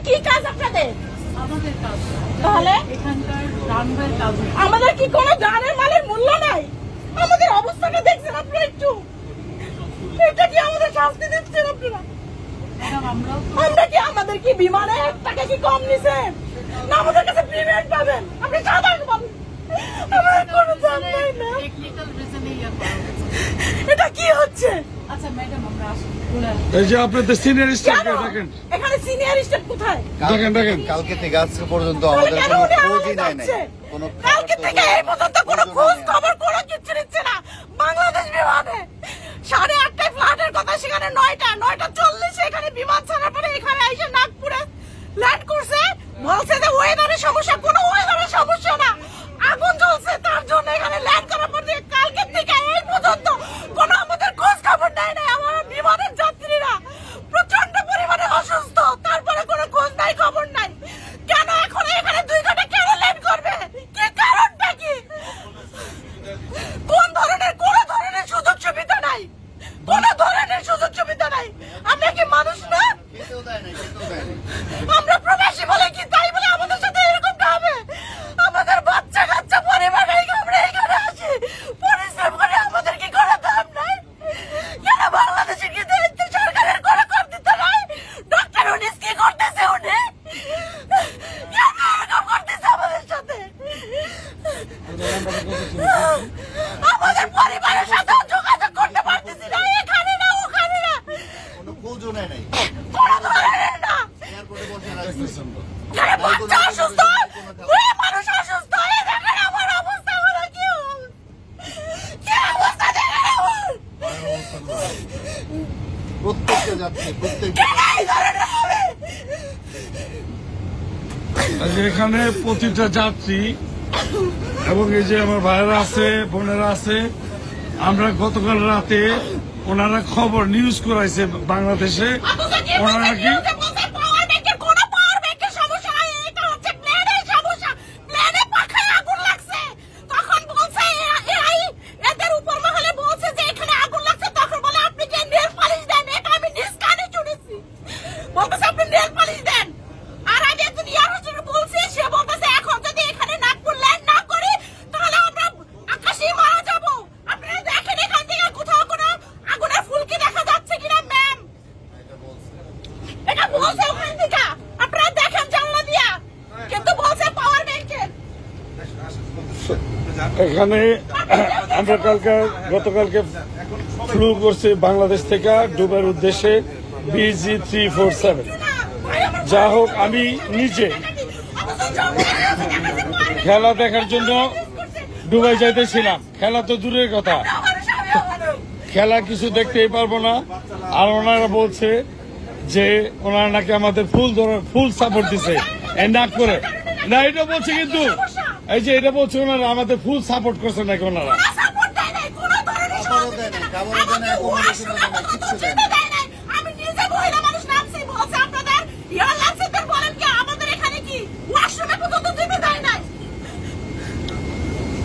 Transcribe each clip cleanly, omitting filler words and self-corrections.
কি কাজ আপনাদের? আমাদের কাজ তাহলে এখানকার রানওয়ের কাজ। আমাদের কি কোনো জানের মালের মূল্য নাই? আমাদের অবস্থাটা দেখছেন আপনারা একটু? এটা কি আমাদের শাস্তি দিচ্ছেন আপনারা? আমরা কি আমাদের কি বিমানে টাকা কি কম নিছেন না আমাদের কাছে পেমেন্ট পাবেন? আপনি সাধারণ পাবেন, আমার কোনো দাম নাই না। টেকনিক্যাল রিজনেই এটা কি হচ্ছে? আচ্ছা ম্যাডাম আমরা আসি। এই যে আপনাদের সিনিয়র স্টাফকে দেখেন, এখানে সিনিয়র স্টাফ কোথায়? দেখেন কালকে থেকে আজকে পর্যন্ত আমাদের কোনো খোঁজই নাই নাই। কোনো কালকে থেকে এই পর্যন্ত কোনো খোঁজ খবর কোনো কিছু নিচ্ছে না বাংলাদেশ বিমানে। 8:30টায় ফ্লাইটের কথা, সেখানে 9:40 এখানে বিমান ছাড়ার পরে এখানে এসে নাগপুরে ল্যান্ড করছে। বলছে যে ওয়েদারের সমস্যা, কোনো ওয়েদারের সমস্যা না, আগুন জ্বলছে তার জন্য এখানে ল্যান্ড করার পর থেকে কালকে থেকে এই পর্যন্ত কোনো আমাদের খোঁজ খবর নেয় না। আমার বিমানের যাত্রীরা প্রচন্ড পরিমাণে অসুস্থ, তারপরে কোনো খোঁজ নাই খবর নাই। কেন এখন এখানে 2 ঘন্টা কেন ল্যান্ড করবে? কি কারণটা কি? কোন ধরনের সুযোগ সুবিধা নাই, কোন ধরনের সুযোগ সুবিধা নাই। আমরা কি মানুষ না? আমরা প্রবাসী বলে কি তাই বলে আমাদের সাথে এরকমটা হবে? আমাদের বাচ্চা কাচ্চা পরিবার আমরা এখানে আসি পরিশ্রম করে, আমাদের কি কোনো দাম নাই? কেন বাংলাদেশের কি সরকারের কোনো কর দিতে নাই? ডক্টর উনিস কি করতেছে? উনি কেন এরকম করতেছে আমাদের সাথে? আমাদের পরিবারের সাথে যোগাযোগ করতে পারতেছি না, এখানে না ওখানে না, কোনো খোঁজও নাই নাই। কোনো ধরনের না। এয়ারপোর্টে বসে রাখছি। বাচ্চা অসুস্থ, মানুষ অসুস্থ, দেখেন আমার অবস্থা হলো কি অবস্থা দেখেন আমার। প্রত্যেকটা যাচ্ছে প্রত্যেকটা এই ধরনের হবে। এখানে প্রতিটা যাত্রী এবং এই যে আমার ভাইয়েরা আছে, বোনেরা আছে, আমরা গতকাল রাতে ওনারা খবর নিউজ করাইছে বাংলাদেশে, ওনারা নাকি এখানে আমরা গতকালকে ফ্লু করছি বাংলাদেশ থেকে দুবাইয়ের উদ্দেশ্যে BG347। যা হোক, আমি নিজে খেলা দেখার জন্য দুবাই যাইতেছিলাম। খেলা তো দূরের কথা, খেলা কিছু দেখতেই পারবো না। আর ওনারা বলছে যে ওনারা নাকি আমাদের ফুল সাপোর্ট দিছে না করে না, এটা বলছে, কিন্তু এই যে এটা বলছে ওনারা আমাদের ফুল সাপোর্ট করছে নাকি ওনারা।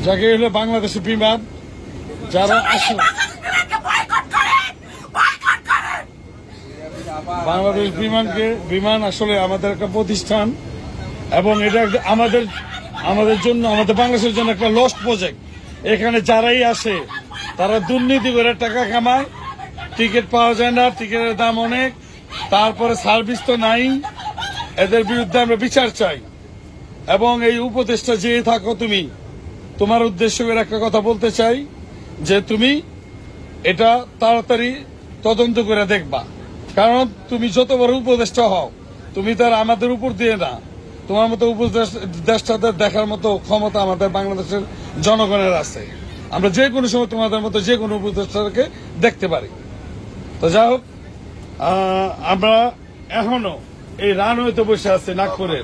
যাকে হলো বাংলাদেশের বিমান যারা আসে, বাংলাদেশ বিমান আসলে আমাদের একটা প্রতিষ্ঠান এবং এটা আমাদের জন্য, আমাদের বাংলাদেশের জন্য একটা লস্ট প্রজেক্ট। এখানে যারাই আসে তারা দুর্নীতি করে টাকা কামায়, টিকিট পাওয়া যায় না, টিকিটের দাম অনেক, তারপরে সার্ভিস তো নাই। এদের বিরুদ্ধে আমরা বিচার চাই। এবং এই উপদেশটা যে থাকো তুমি, তোমার উদ্দেশ্য করে একটা কথা বলতে চাই যে তুমি এটা তাড়াতাড়ি তদন্ত করে দেখবা। কারণ তুমি যত বড় উপদেষ্টা হও, তুমি তার আমাদের উপর দিয়ে না, তোমার মতো উপদেষ্টাদের দেখার মতো ক্ষমতা আমাদের বাংলাদেশের জনগণের আছে। আমরা যে কোনো সময় তোমাদের মতো যে কোনো উপদেষ্টাকে দেখতে পারি। তো যাই হোক, আমরা এখনো এই রানওয়েতে বসে আছি নাগপুরে।